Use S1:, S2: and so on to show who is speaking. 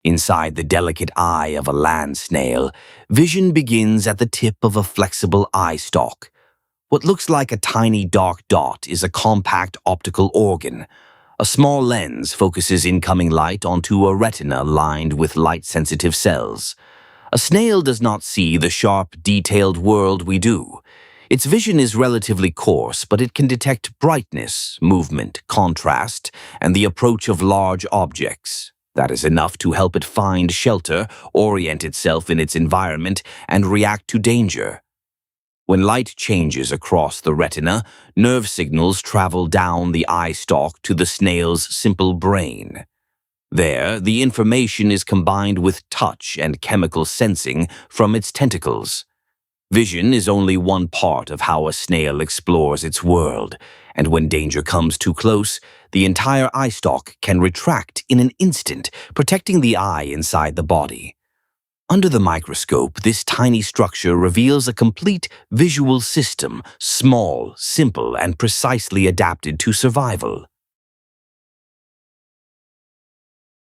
S1: Inside the delicate eye of a land snail, vision begins at the tip of a flexible eye stalk. What looks like a tiny dark dot is a compact optical organ. A small lens focuses incoming light onto a retina lined with light-sensitive cells. A snail does not see the sharp, detailed world we do. Its vision is relatively coarse, but it can detect brightness, movement, contrast, and the approach of large objects. That is enough to help it find shelter, orient itself in its environment, and react to danger. When light changes across the retina, nerve signals travel down the eye stalk to the snail's simple brain. There, the information is combined with touch and chemical sensing from its tentacles. Vision is only one part of how a snail explores its world, and when danger comes too close, the entire eye stalk can retract in an instant, protecting the eye inside the body. Under the microscope, this tiny structure reveals a complete visual system, small, simple, and precisely adapted to survival.